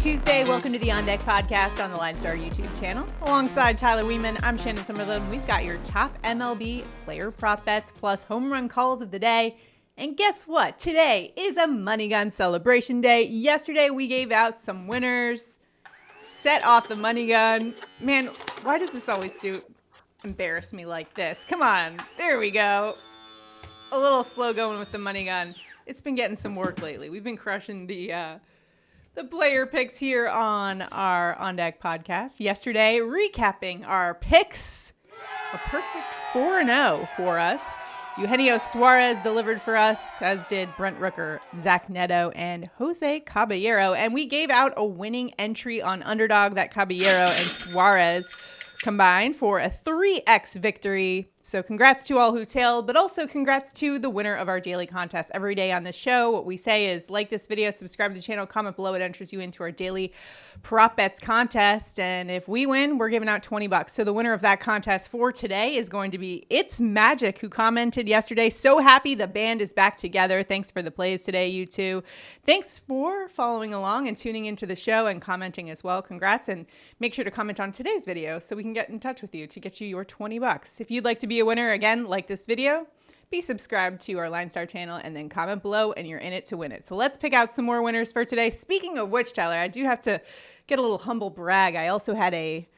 Tuesday. Welcome to the On Deck podcast on the LineStar YouTube channel. Alongside Tyler Wiemann, I'm Shannon Sommerville, and we've got your top MLB player prop bets plus home run calls of the day. And guess what? Today is a money gun celebration day. Yesterday, we gave out some winners. Set off the money gun. Man, why does this always embarrass me like this? Come on. There we go. A little slow going with the money gun. It's been getting some work lately. We've been crushing the player picks here on our On Deck podcast. Yesterday, recapping our picks. A perfect 4-0 for us. Eugenio Suarez delivered for us, as did Brent Rooker, Zach Neto, and Jose Caballero. And we gave out a winning entry on Underdog that Caballero and Suarez combined for a 3x victory. So congrats to all who tailed, but also congrats to the winner of our daily contest. Every day on the show, what we say is like this video, subscribe to the channel, comment below. It enters you into our daily prop bets contest. And if we win, we're giving out $20. So the winner of that contest for today is going to be It's Magic, who commented yesterday. So happy the band is back together. Thanks for the plays today, you two. Thanks for following along and tuning into the show and commenting as well. Congrats. And make sure to comment on today's video so we can get in touch with you to get you your $20. If you'd like to be a winner, again, like this video, be subscribed to our LineStar channel and then comment below and you're in it to win it. So let's pick out some more winners for today. Speaking of which, Tyler, I do have to get a little humble brag. I also had a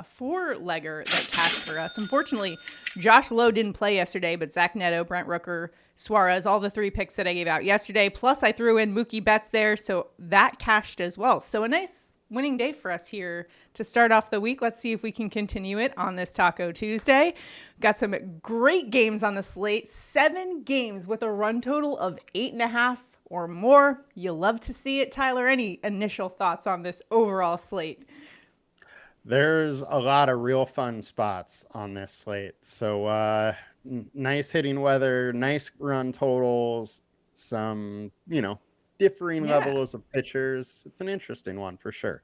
four-legger that cashed for us. Unfortunately, Josh Lowe didn't play yesterday, but Zach Neto, Brent Rooker, Suarez, all the three picks that I gave out yesterday. Plus, I threw in Mookie Betts there, so that cashed as well. So a nice winning day for us here to start off the week. Let's see if we can continue it on this Taco Tuesday. Got some great games on the slate. 7 games with a run total of 8.5 or more. You love to see it. Tyler, any initial thoughts on this overall slate? There's a lot of real fun spots on this slate. So nice hitting weather, nice run totals, some, differing levels of pitchers. It's an interesting one for sure.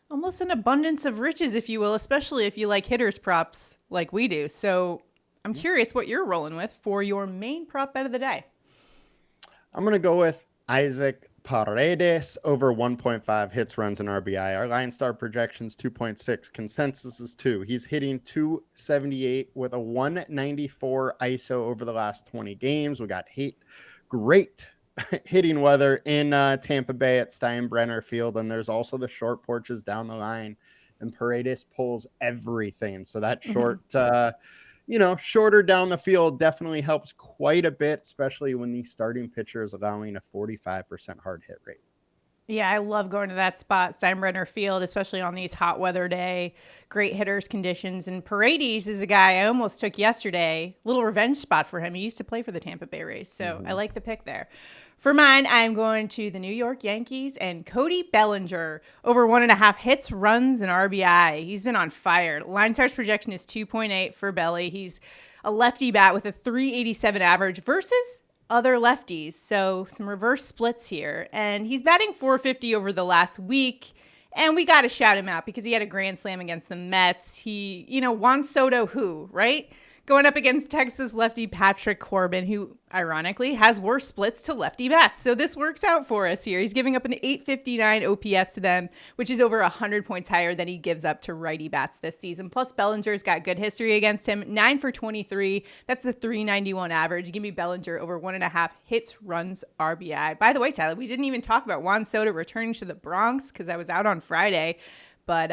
Almost an abundance of riches, if you will, especially if you like hitters props like we do. So I'm curious what you're rolling with for your main prop bet of the day. I'm going to go with Isaac Paredes over 1.5 hits, runs, and RBI. Our LineStar projections 2.6. Consensus is 2. He's hitting 278 with a 194 ISO over the last 20 games. We got great hitting weather in Tampa Bay at Steinbrenner Field, and there's also the short porches down the line, and Paredes pulls everything. So that shorter down the field definitely helps quite a bit, especially when the starting pitcher is allowing a 45% hard hit rate. Yeah, I love going to that spot, Steinbrenner Field, especially on these hot weather day, great hitters conditions. And Paredes is a guy I almost took yesterday, little revenge spot for him. He used to play for the Tampa Bay Rays, so I like the pick there. For mine, I'm going to the New York Yankees and Cody Bellinger over 1.5 hits, runs, and RBI. He's been on fire. LineStar's projection is 2.8 for Belly. He's a lefty bat with a 387 average versus other lefties. So some reverse splits here. And he's batting 450 over the last week. And we got to shout him out because he had a grand slam against the Mets. Juan Soto, right? Going up against Texas lefty Patrick Corbin, who ironically has worse splits to lefty bats. So this works out for us here. He's giving up an 859 OPS to them, which is over 100 points higher than he gives up to righty bats this season. Plus, Bellinger's got good history against him. 9 for 23. That's a 391 average. Give me Bellinger over 1.5 hits, runs, RBI. By the way, Tyler, we didn't even talk about Juan Soto returning to the Bronx because I was out on Friday. But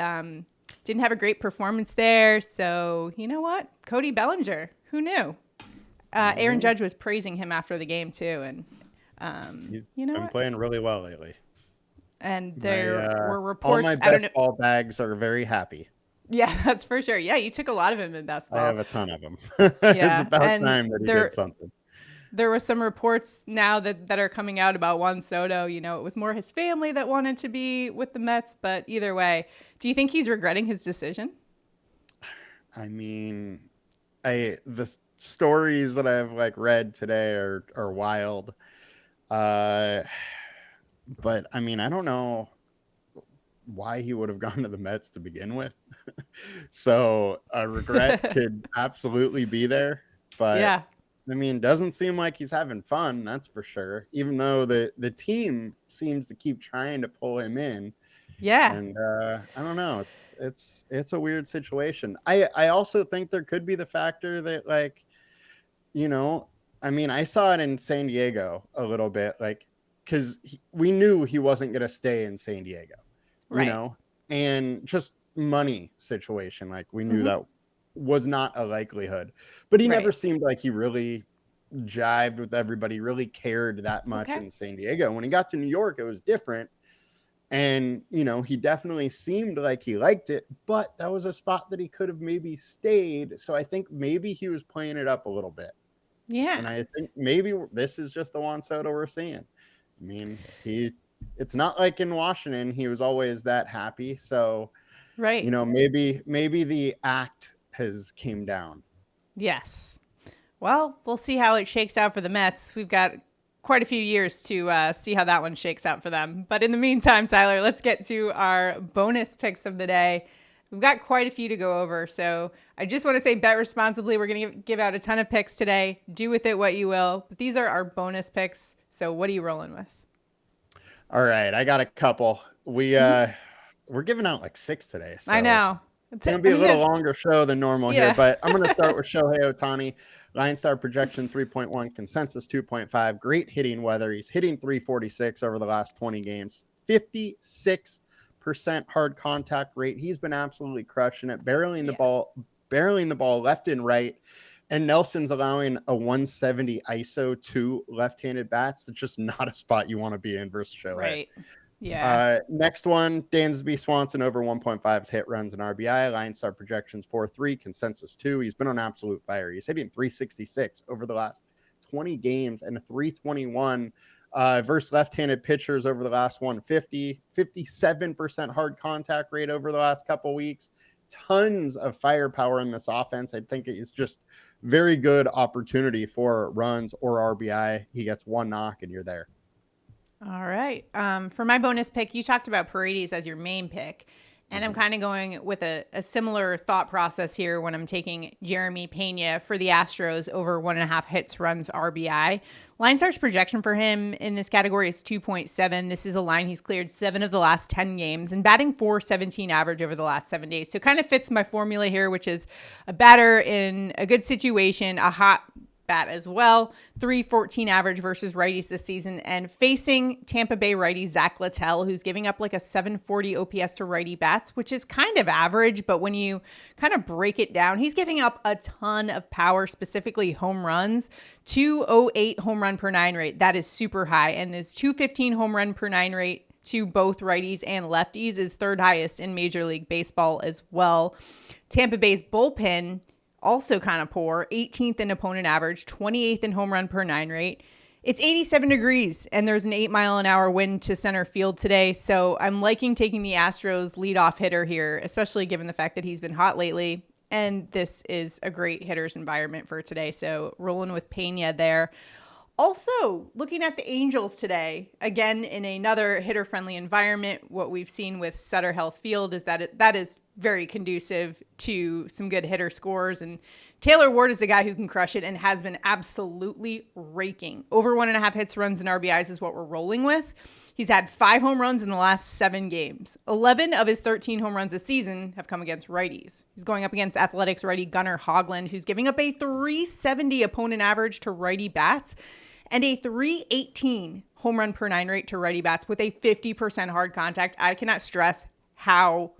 didn't have a great performance there. So, you know what? Cody Bellinger. Who knew? Aaron Judge was praising him after the game, too. And he's been playing really well lately. And there were reports. All my best ball bags are very happy. Yeah, that's for sure. Yeah, you took a lot of him in best ball. I have a ton of them. It's about time that he did something. There were some reports now that are coming out about Juan Soto. It was more his family that wanted to be with the Mets. But either way, do you think he's regretting his decision? I mean, the stories that I've read today are wild. But I mean, I don't know why he would have gone to the Mets to begin with. So a regret could absolutely be there. But yeah. I mean, doesn't seem like he's having fun, that's for sure. Even though the team seems to keep trying to pull him in. Yeah. And I don't know. It's a weird situation. I also think there could be the factor that, like, you know, I mean, I saw it in San Diego a little bit, like, because we knew he wasn't going to stay in San Diego, you Right. know, and just money situation. Like, we knew Hmm. that was not a likelihood, but he never Right. seemed like he really jived with everybody, really cared that much Okay. in San Diego. When he got to New York, it was different. And, he definitely seemed like he liked it, but that was a spot that he could have maybe stayed. So I think maybe he was playing it up a little bit. Yeah. And I think maybe this is just the Juan Soto we're seeing. I mean, it's not like in Washington, he was always that happy. So, Right. maybe the act has came down. Yes. Well, we'll see how it shakes out for the Mets. We've got quite a few years to see how that one shakes out for them. But in the meantime, Tyler, let's get to our bonus picks of the day. We've got quite a few to go over. So I just want to say bet responsibly. We're going to give out a ton of picks today. Do with it what you will. But these are our bonus picks. So what are you rolling with? All right. I got a couple. We're giving out like 6 today. So I know. it's going to be a little longer show than normal here, but I'm going to start with Shohei Ohtani. LineStar projection 3.1, consensus 2.5. Great hitting weather. He's hitting 346 over the last 20 games. 56% hard contact rate. He's been absolutely crushing it, barreling the ball left and right. And Nelson's allowing a 170 ISO to left-handed bats. That's just not a spot you want to be in versus Shohei. Right. Yeah. Next one, Dansby Swanson over 1.5 hit runs and RBI. LineStar projections 4.3, consensus 2. He's been on absolute fire. He's hitting 366 over the last 20 games and a 321 versus left-handed pitchers over the last 150. 57% hard contact rate over the last couple weeks. Tons of firepower in this offense. I think it's just very good opportunity for runs or RBI. He gets one knock and you're there. All right. For my bonus pick, you talked about Paredes as your main pick. And I'm kind of going with a similar thought process here when I'm taking Jeremy Pena for the Astros over 1.5 hits, runs, RBI. LineStar's projection for him in this category is 2.7. This is a line he's cleared 7 of the last 10 games and batting .417 average over the last 7 days. So kind of fits my formula here, which is a batter in a good situation, a hot bat as well. 314 average versus righties this season, and facing Tampa Bay righty Zach Littell, who's giving up like a 740 OPS to righty bats, which is kind of average, but when you kind of break it down, he's giving up a ton of power, specifically home runs. 208 home run per 9 rate. That is super high. And this 215 home run per 9 rate to both righties and lefties is third highest in Major League Baseball as well. Tampa Bay's bullpen also kind of poor, 18th in opponent average, 28th in home run per 9 rate. It's 87 degrees, and there's an 8-mile-an-hour wind to center field today, so I'm liking taking the Astros leadoff hitter here, especially given the fact that he's been hot lately, and this is a great hitter's environment for today, so rolling with Pena there. Also, looking at the Angels today, again, in another hitter-friendly environment, what we've seen with Sutter Health Field is that that is very conducive to some good hitter scores. And Taylor Ward is a guy who can crush it and has been absolutely raking. Over 1.5 hits, runs, and RBIs is what we're rolling with. He's had 5 home runs in the last 7 games. 11 of his 13 home runs this season have come against righties. He's going up against Athletics righty Gunnar Hoglund, who's giving up a 370 opponent average to righty bats and a 318 home run per 9 rate to righty bats with a 50% hard contact. I cannot stress how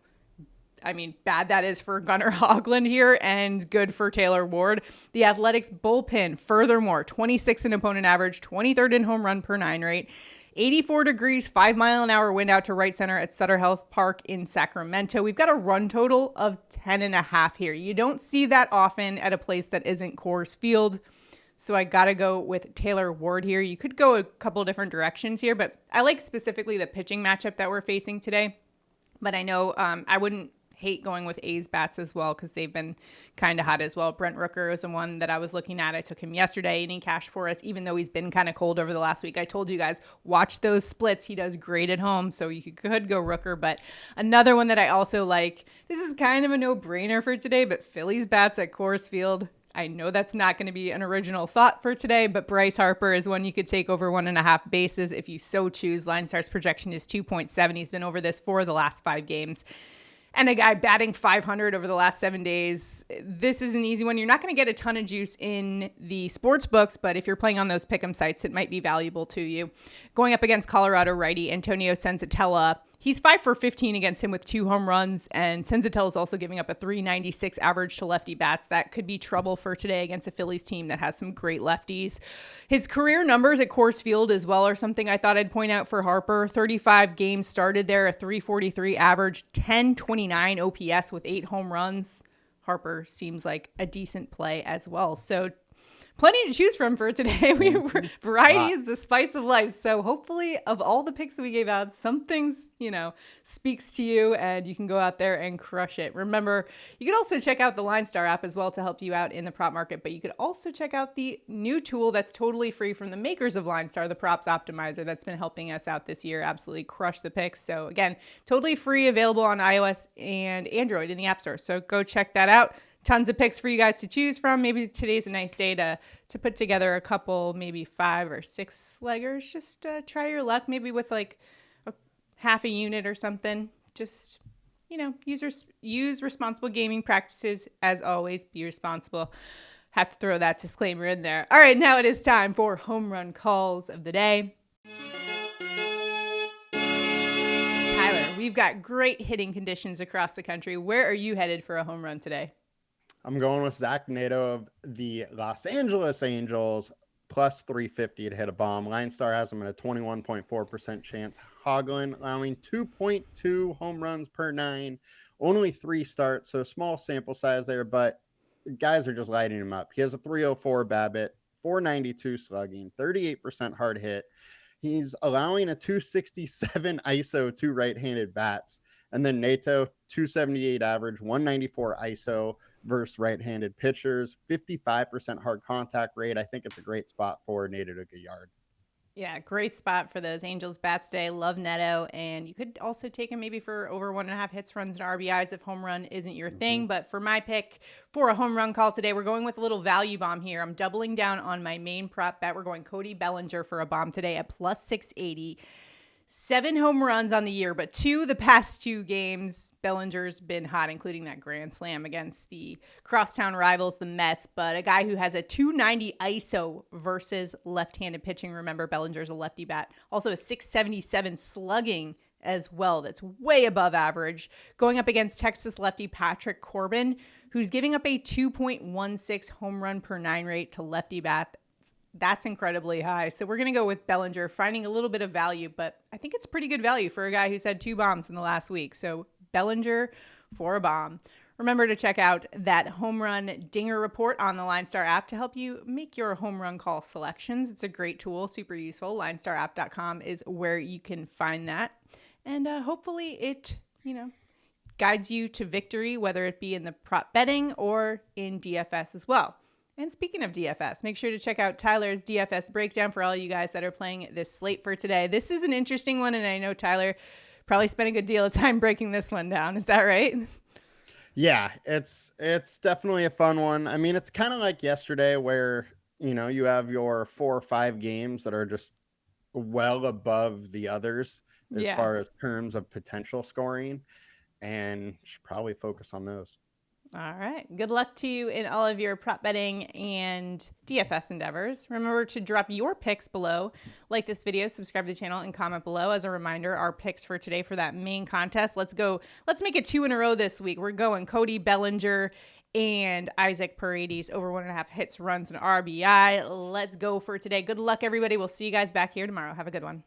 bad that is for Gunnar Hoglund here and good for Taylor Ward. The Athletics bullpen, furthermore, 26 in opponent average, 23rd in home run per 9 rate, 84 degrees, 5-mile-an-hour wind out to right center at Sutter Health Park in Sacramento. We've got a run total of 10.5 here. You don't see that often at a place that isn't Coors Field. So I got to go with Taylor Ward here. You could go a couple different directions here, but I like specifically the pitching matchup that we're facing today. But I know I wouldn't hate going with A's bats as well because they've been kind of hot as well. Brent Rooker is the one that I was looking at. I took him yesterday and he cashed for us, even though he's been kind of cold over the last week. I told you guys, watch those splits. He does great at home, so you could go Rooker. But another one that I also like, this is kind of a no-brainer for today, but Phillies bats at Coors Field. I know that's not going to be an original thought for today, but Bryce Harper is one you could take over 1.5 bases if you so choose. LineStar's projection is 2.7. He's been over this for the last 5 games. And a guy batting 500 over the last 7 days. This is an easy one. You're not going to get a ton of juice in the sports books, but if you're playing on those pick'em sites, it might be valuable to you. Going up against Colorado righty Antonio Senzatella. He's 5 for 15 against him with 2 home runs, and Senzatella is also giving up a 396 average to lefty bats. That could be trouble for today against a Phillies team that has some great lefties. His career numbers at Coors Field as well are something I thought I'd point out for Harper. 35 games started there, a 343 average, 1029 OPS with 8 home runs. Harper seems like a decent play as well. So plenty to choose from for today. Variety is the spice of life. So hopefully of all the picks that we gave out, something's, speaks to you and you can go out there and crush it. Remember, you can also check out the LineStar app as well to help you out in the prop market, but you could also check out the new tool that's totally free from the makers of LineStar, the Props Optimizer, that's been helping us out this year. Absolutely crush the picks. So again, totally free, available on iOS and Android in the App Store. So go check that out. Tons of picks for you guys to choose from. Maybe today's a nice day to put together a couple, maybe 5 or 6 leggers. Just try your luck, maybe with like a half a unit or something. Just, use responsible gaming practices. As always, be responsible. Have to throw that disclaimer in there. All right, now it is time for home run calls of the day. Tyler, we've got great hitting conditions across the country. Where are you headed for a home run today? I'm going with Zach Neto of the Los Angeles Angels, plus 350 to hit a bomb. LineStar has him at a 21.4% chance. Hoglin allowing 2.2 home runs per 9, only 3 starts, so small sample size there, but guys are just lighting him up. He has a 304 BABIP, 492 slugging, 38% hard hit. He's allowing a 267 ISO to right-handed bats. And then Neto, 278 average, 194 ISO versus right-handed pitchers, 55% hard contact rate. I think it's a great spot for Neto to get yard. Yeah, great spot for those Angels bats today. Love Neto. And you could also take him maybe for over 1.5 hits, runs, and RBIs if home run isn't your thing. But for my pick for a home run call today, we're going with a little value bomb here. I'm doubling down on my main prop bet. We're going Cody Bellinger for a bomb today at plus 680. 7 home runs on the year, but the past 2 games, Bellinger's been hot, including that grand slam against the crosstown rivals, the Mets, but a guy who has a 290 ISO versus left-handed pitching. Remember, Bellinger's a lefty bat. Also a 677 slugging as well. That's way above average. Going up against Texas lefty Patrick Corbin, who's giving up a 2.16 home run per 9 rate to lefty bat. That's incredibly high. So we're going to go with Bellinger, finding a little bit of value, but I think it's pretty good value for a guy who's had 2 bombs in the last week. So Bellinger for a bomb. Remember to check out that home run dinger report on the LineStar app to help you make your home run call selections. It's a great tool, super useful. LineStarApp.com is where you can find that. And hopefully it, guides you to victory, whether it be in the prop betting or in DFS as well. And speaking of DFS, make sure to check out Tyler's DFS breakdown for all you guys that are playing this slate for today. This is an interesting one, and I know Tyler probably spent a good deal of time breaking this one down. Is that right? Yeah, it's definitely a fun one. I mean, it's kind of like yesterday where, you have your 4 or 5 games that are just well above the others as far as terms of potential scoring, and you should probably focus on those. All right. Good luck to you in all of your prop betting and DFS endeavors. Remember to drop your picks below. Like this video, subscribe to the channel, and comment below. As a reminder, our picks for today for that main contest. Let's make it 2 in a row this week. We're going Cody Bellinger and Isaac Paredes over 1.5 hits, runs, and RBI. Let's go for today. Good luck, everybody. We'll see you guys back here tomorrow. Have a good one.